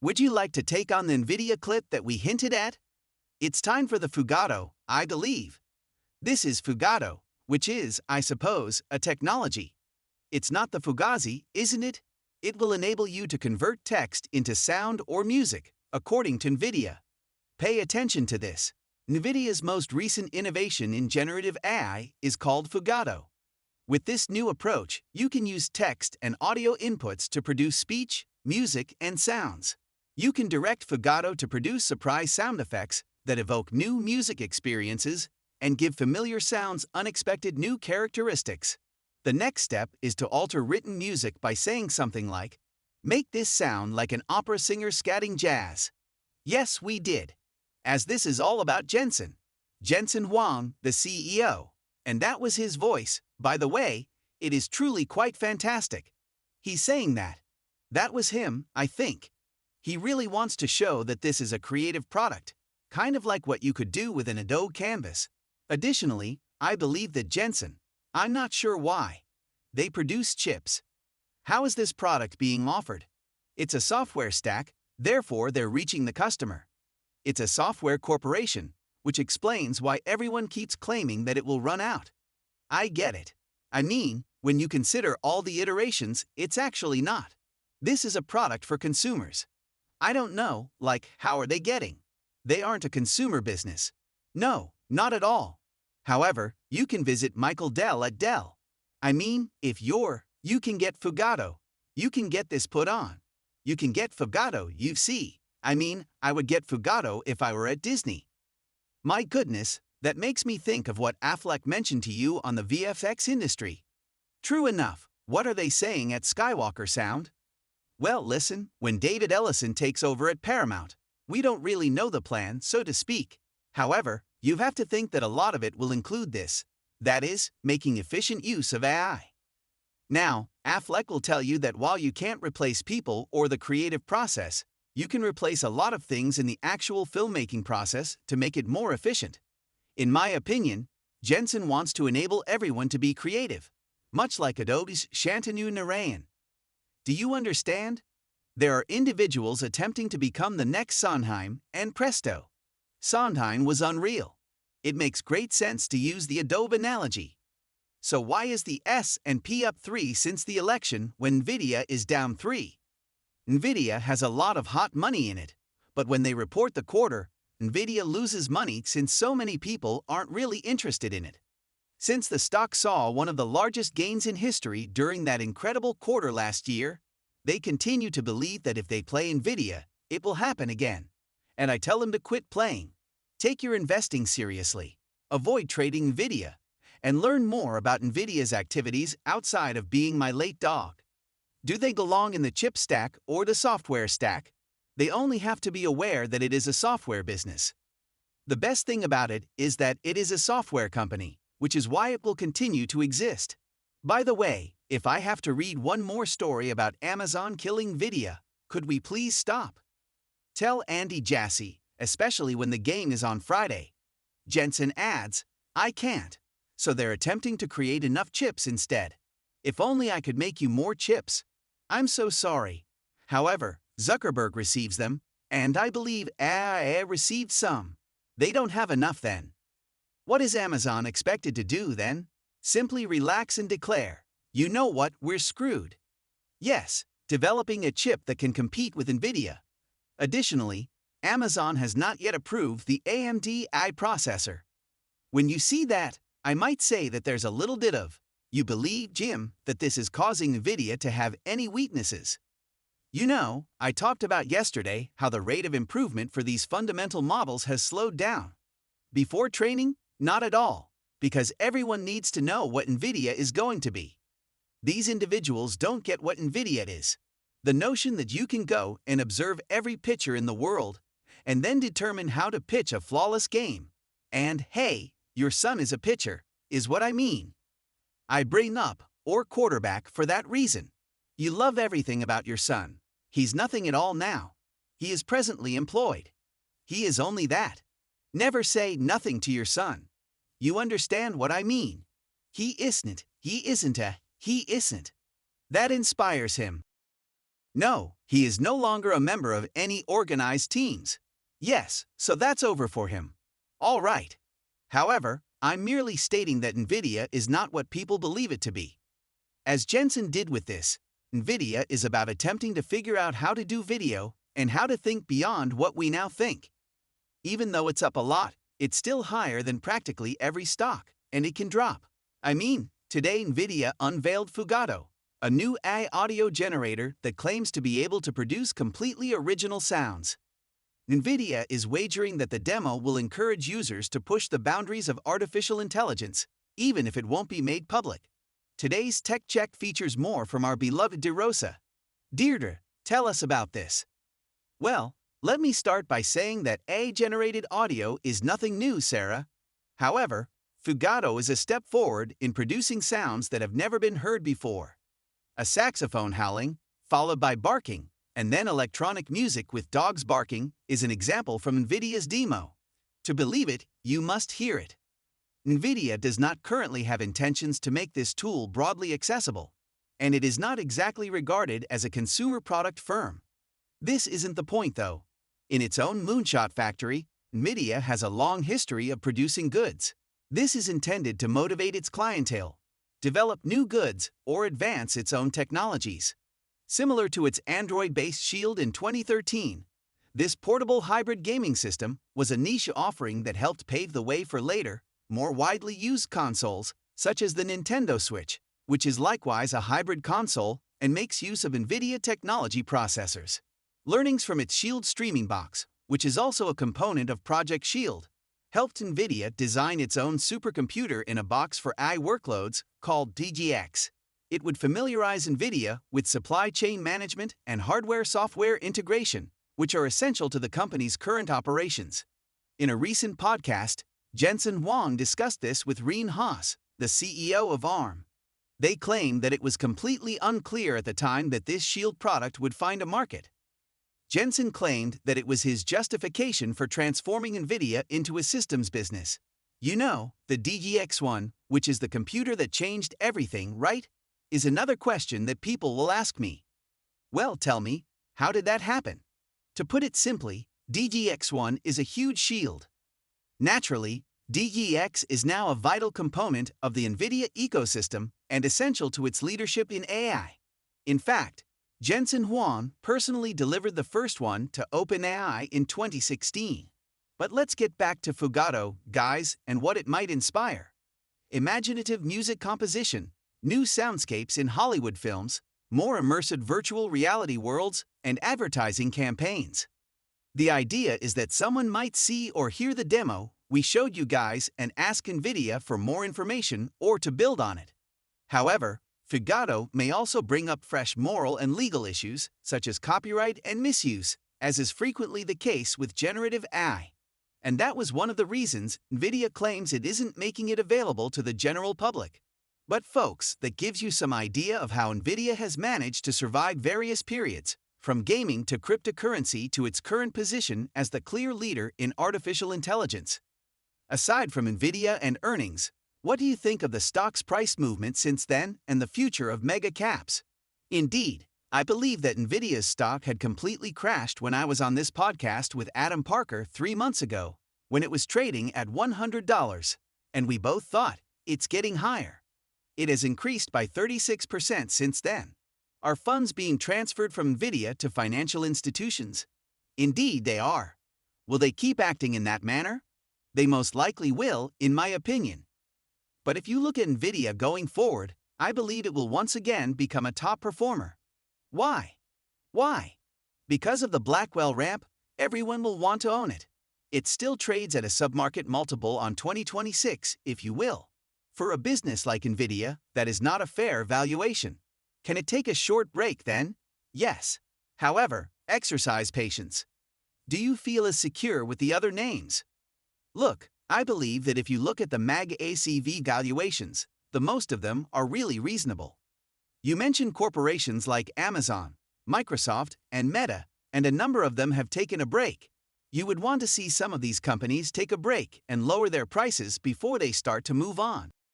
Would you like to take on the Nvidia clip that we hinted at? It's time for the Fugato, I believe. This is Fugato, which is, I suppose, a technology. It's not the Fugazi, isn't it? It will enable you to convert text into sound or music, according to Nvidia. Pay attention to this. Nvidia's most recent innovation in generative AI is called Fugato. With this new approach, you can use text and audio inputs to produce speech, music, and sounds. You can direct Fugato to produce surprise sound effects that evoke new music experiences and give familiar sounds unexpected new characteristics. The next step is to alter written music by saying something like, "Make this sound like an opera singer scatting jazz." Yes, we did. As this is all about Jensen Huang, the CEO. And that was his voice. By the way, it is truly quite fantastic. He's saying that. That was him, I think. He really wants to show that this is a creative product, kind of like what you could do with an Adobe Canvas. Additionally, I believe that Jensen, I'm not sure why, they produce chips. How is this product being offered? It's a software stack, therefore they're reaching the customer. It's a software corporation, which explains why everyone keeps claiming that it will run out. I get it. I mean, when you consider all the iterations, it's actually not. This is a product for consumers. I don't know, like, how are they getting? They aren't a consumer business. No, not at all. However, you can visit Michael Dell at Dell. I mean, if you can get Fugato. You can get this put on. You can get Fugato, you see. I mean, I would get Fugato if I were at Disney. My goodness, that makes me think of what Affleck mentioned to you on the VFX industry. True enough, what are they saying at Skywalker Sound? Well, listen, when David Ellison takes over at Paramount, we don't really know the plan, so to speak. However, you have to think that a lot of it will include this. That is, making efficient use of AI. Now, Affleck will tell you that while you can't replace people or the creative process, you can replace a lot of things in the actual filmmaking process to make it more efficient. In my opinion, Jensen wants to enable everyone to be creative, much like Adobe's Shantanu Narayan. Do you understand? There are individuals attempting to become the next Sondheim, and presto. Sondheim was unreal. It makes great sense to use the Adobe analogy. So why is the S&P up 3 since the election when Nvidia is down 3? Nvidia has a lot of hot money in it, but when they report the quarter, Nvidia loses money since so many people aren't really interested in it. Since the stock saw one of the largest gains in history during that incredible quarter last year, they continue to believe that if they play Nvidia, it will happen again. And I tell them to quit playing. Take your investing seriously. Avoid trading Nvidia. And learn more about Nvidia's activities outside of being my late dog. Do they belong in the chip stack or the software stack? They only have to be aware that it is a software business. The best thing about it is that it is a software company, which is why it will continue to exist. By the way, if I have to read one more story about Amazon killing Nvidia, could we please stop? Tell Andy Jassy, especially when the game is on Friday. Jensen adds, I can't. So they're attempting to create enough chips instead. If only I could make you more chips. I'm so sorry. However, Zuckerberg receives them, and I believe AI received some. They don't have enough then. What is Amazon expected to do then? Simply relax and declare, you know what, we're screwed. Yes, developing a chip that can compete with Nvidia. Additionally, Amazon has not yet approved the AMD AI processor. When you see that, I might say that there's a little bit of, you believe, Jim, that this is causing Nvidia to have any weaknesses. You know, I talked about yesterday how the rate of improvement for these fundamental models has slowed down. Before training, not at all, because everyone needs to know what Nvidia is going to be. These individuals don't get what Nvidia is. The notion that you can go and observe every pitcher in the world and then determine how to pitch a flawless game. And, hey, your son is a pitcher, is what I mean. I bring up, or quarterback, for that reason. You love everything about your son. He's nothing at all now. He is presently employed. He is only that. Never say nothing to your son. You understand what I mean. He isn't. That inspires him. No, he is no longer a member of any organized teams. Yes, so that's over for him. All right. However, I'm merely stating that Nvidia is not what people believe it to be. As Jensen did with this, Nvidia is about attempting to figure out how to do video and how to think beyond what we now think. Even though it's up a lot, it's still higher than practically every stock, and it can drop. I mean, today Nvidia unveiled Fugato, a new AI audio generator that claims to be able to produce completely original sounds. Nvidia is wagering that the demo will encourage users to push the boundaries of artificial intelligence, even if it won't be made public. Today's Tech Check features more from our beloved DeRosa. Deirdre, tell us about this. Well, let me start by saying that AI-generated audio is nothing new, Sarah. However, Fugato is a step forward in producing sounds that have never been heard before. A saxophone howling, followed by barking, and then electronic music with dogs barking is an example from Nvidia's demo. To believe it, you must hear it. Nvidia does not currently have intentions to make this tool broadly accessible, and it is not exactly regarded as a consumer product firm. This isn't the point, though. In its own moonshot factory, Nvidia has a long history of producing goods. This is intended to motivate its clientele, develop new goods, or advance its own technologies. Similar to its Android-based Shield in 2013, this portable hybrid gaming system was a niche offering that helped pave the way for later, more widely used consoles, such as the Nintendo Switch, which is likewise a hybrid console and makes use of Nvidia technology processors. Learnings from its Shield streaming box, which is also a component of Project Shield, helped Nvidia design its own supercomputer in a box for AI workloads called DGX. It would familiarize Nvidia with supply chain management and hardware-software integration, which are essential to the company's current operations. In a recent podcast, Jensen Huang discussed this with Reen Haas, the CEO of ARM. They claimed that it was completely unclear at the time that this Shield product would find a market. Jensen claimed that it was his justification for transforming Nvidia into a systems business. You know, the DGX one, which is the computer that changed everything, right? Is another question that people will ask me. Well, tell me, how did that happen? To put it simply, DGX1 is a huge shield. Naturally, DGX is now a vital component of the Nvidia ecosystem and essential to its leadership in AI. In fact, Jensen Huang personally delivered the first one to OpenAI in 2016. But let's get back to Fugato, guys, and what it might inspire. Imaginative music composition, new soundscapes in Hollywood films, more immersive virtual reality worlds, and advertising campaigns. The idea is that someone might see or hear the demo we showed you guys and ask Nvidia for more information or to build on it. However, Fugato may also bring up fresh moral and legal issues, such as copyright and misuse, as is frequently the case with generative AI. And that was one of the reasons Nvidia claims it isn't making it available to the general public. But folks, that gives you some idea of how Nvidia has managed to survive various periods, from gaming to cryptocurrency to its current position as the clear leader in artificial intelligence. Aside from Nvidia and earnings, what do you think of the stock's price movement since then and the future of mega caps? Indeed, I believe that Nvidia's stock had completely crashed when I was on this podcast with Adam Parker 3 months ago, when it was trading at $100, and we both thought, it's getting higher. It has increased by 36% since then. Are funds being transferred from Nvidia to financial institutions? Indeed, they are. Will they keep acting in that manner? They most likely will, in my opinion. But if you look at Nvidia going forward, I believe it will once again become a top performer. Why? Why? Because of the Blackwell ramp, everyone will want to own it. It still trades at a submarket multiple on 2026, if you will. For a business like Nvidia, that is not a fair valuation. Can it take a short break then? Yes. However, exercise patience. Do you feel as secure with the other names? Look, I believe that if you look at the MAG ACV valuations, the most of them are really reasonable. You mentioned corporations like Amazon, Microsoft, and Meta, and a number of them have taken a break. You would want to see some of these companies take a break and lower their prices before they start to move on.